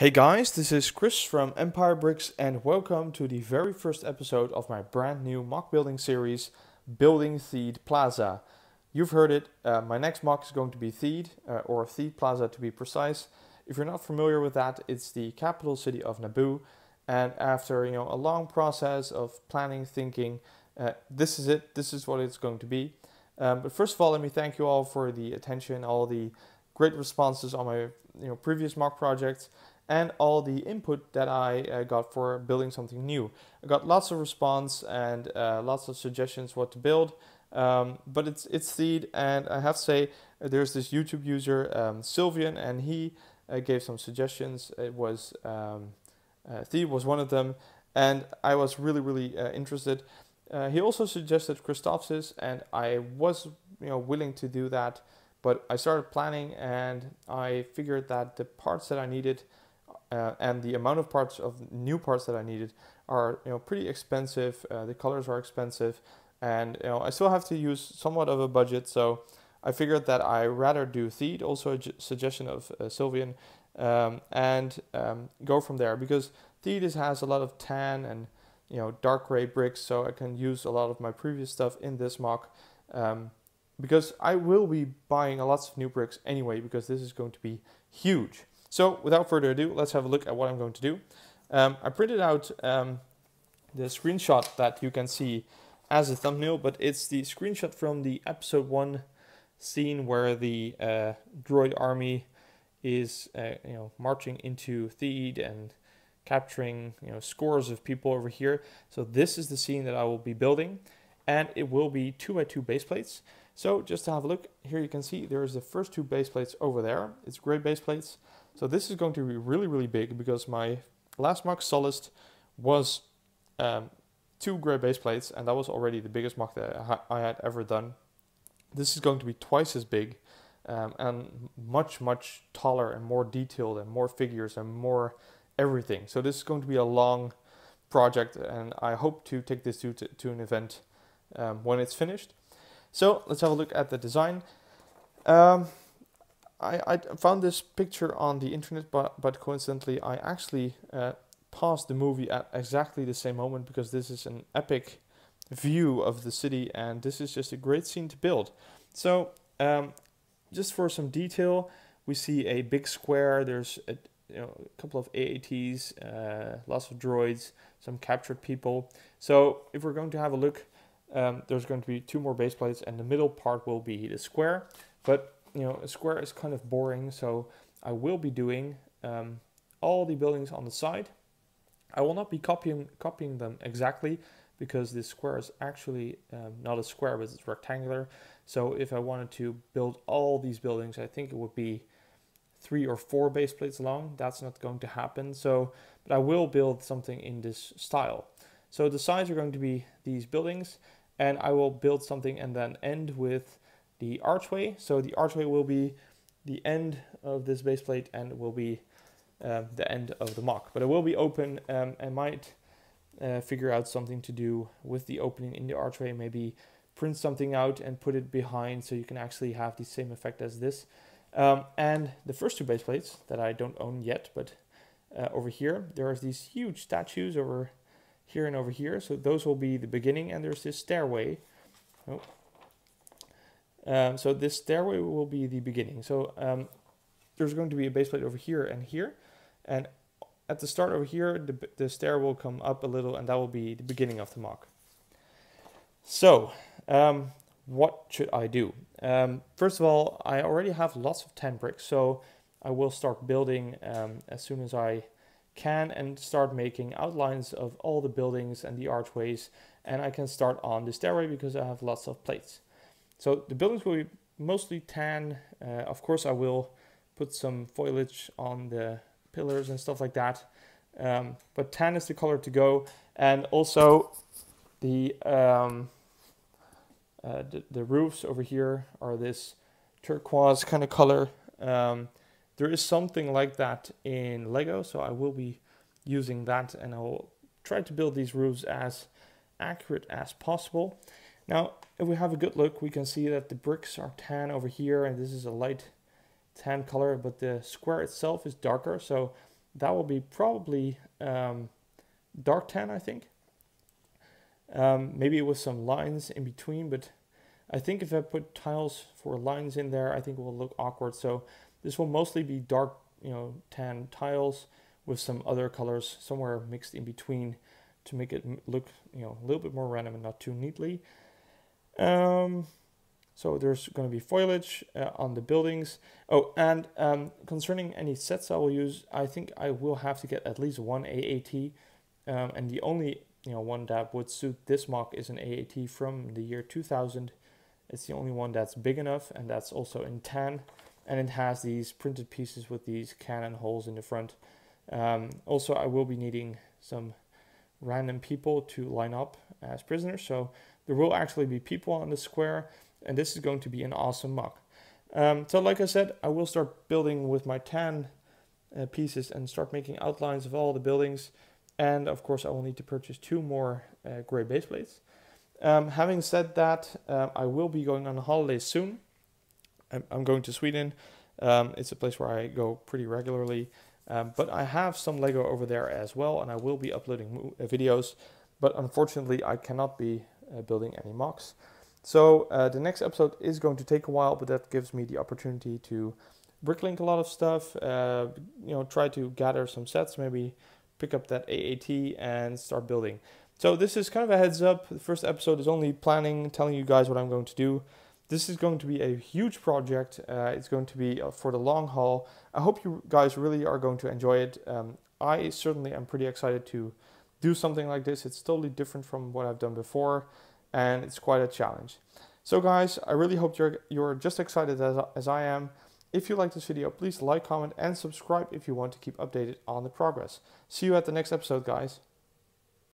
Hey guys, this is Chris from Empire Bricks and welcome to the very first episode of my brand new mock building series, Building Theed Plaza. You've heard it, my next mock is going to be Theed, or Theed Plaza to be precise. If you're not familiar with that, it's the capital city of Naboo, and after a long process of planning, thinking, this is it, this is what it's going to be. But first of all, let me thank you all for the attention, all the great responses on my previous mock projects, and all the input that I got for building something new. I got lots of response and lots of suggestions what to build, but it's Theed, and I have to say there's this YouTube user Sylvian, and he gave some suggestions. It was Theed was one of them, and I was really interested. He also suggested Christophsis, and I was willing to do that, but I started planning and I figured that the parts that I needed and the amount of parts of new parts that I needed are pretty expensive. The colors are expensive, and I still have to use somewhat of a budget. So I figured that I rather do Theed, also a suggestion of Sylvian, and go from there, because Theed has a lot of tan and dark gray bricks, so I can use a lot of my previous stuff in this mock. Because I will be buying lots of new bricks anyway, because this is going to be huge. So without further ado, let's have a look at what I'm going to do. I printed out the screenshot that you can see as a thumbnail, but it's the screenshot from the episode 1 scene where the droid army is marching into Theed and capturing scores of people over here. So this is the scene that I will be building, and it will be 2x2 base plates. So just to have a look, here you can see there's the first 2 base plates over there. It's gray base plates. So this is going to be really big, because my last mock Solist was 2 gray base plates, and that was already the biggest mock that I had ever done. This is going to be twice as big, and much taller and more detailed and more figures and more everything. So this is going to be a long project, and I hope to take this to an event when it's finished. So let's have a look at the design. I found this picture on the internet, but coincidentally I actually paused the movie at exactly the same moment, because this is an epic view of the city and this is just a great scene to build. So just for some detail, we see a big square. There's a couple of AATs, lots of droids, some captured people. So if we're going to have a look, there's going to be 2 more base plates, and the middle part will be the square. But a square is kind of boring, so I will be doing all the buildings on the side. I will not be copying them exactly, because this square is actually not a square, but it's rectangular. So if I wanted to build all these buildings, I think it would be 3 or 4 base plates long. That's not going to happen. But I will build something in this style. So the sides are going to be these buildings, and I will build something and then end with the archway. So the archway will be the end of this base plate, and it will be the end of the mock. But it will be open. I might figure out something to do with the opening in the archway, maybe print something out and put it behind so you can actually have the same effect as this. And the first 2 base plates that I don't own yet, but over here, there's these huge statues over here and over here. So those will be the beginning, and there's this stairway. So this stairway will be the beginning. So there's going to be a base plate over here and here, and at the start over here, the stair will come up a little, and that will be the beginning of the mock. So what should I do? First of all, I already have lots of tan bricks, so I will start building as soon as I can, and start making outlines of all the buildings and the archways, and I can start on the stairway because I have lots of plates. So the buildings will be mostly tan. Of course I will put some foliage on the pillars and stuff like that, but tan is the color to go. And also the roofs over here are this turquoise kind of color. There is something like that in Lego, so I will be using that, and I will try to build these roofs as accurate as possible. Now, if we have a good look, we can see that the bricks are tan over here, and this is a light tan color, but the square itself is darker, so that will be probably dark tan, I think. Maybe with some lines in between, but I think if I put tiles for lines in there, I think it will look awkward. So this will mostly be dark, tan tiles with some other colors somewhere mixed in between to make it look, a little bit more random and not too neatly. So there's going to be foliage on the buildings. Oh, and concerning any sets I will use, I think I will have to get at least one AAT. And the only one that would suit this MOC is an AAT from the year 2000. It's the only one that's big enough, and that's also in tan. And it has these printed pieces with these cannon holes in the front. Also, I will be needing some random people to line up as prisoners. So there will actually be people on the square, and this is going to be an awesome MOC. So like I said, I will start building with my tan pieces and start making outlines of all the buildings. And of course, I will need to purchase 2 more gray base plates. Having said that, I will be going on a holiday soon. I'm going to Sweden. It's a place where I go pretty regularly. But I have some Lego over there as well, and I will be uploading videos. But unfortunately, I cannot be building any MOCs. So the next episode is going to take a while, but that gives me the opportunity to bricklink a lot of stuff. Try to gather some sets, maybe pick up that AAT and start building. So this is kind of a heads up. The first episode is only planning, telling you guys what I'm going to do. This is going to be a huge project. It's going to be for the long haul. I hope you guys really are going to enjoy it. I certainly am pretty excited to do something like this. It's totally different from what I've done before, and it's quite a challenge. So guys, I really hope you're just excited as I am. If you like this video, please like, comment, and subscribe if you want to keep updated on the progress. See you at the next episode, guys.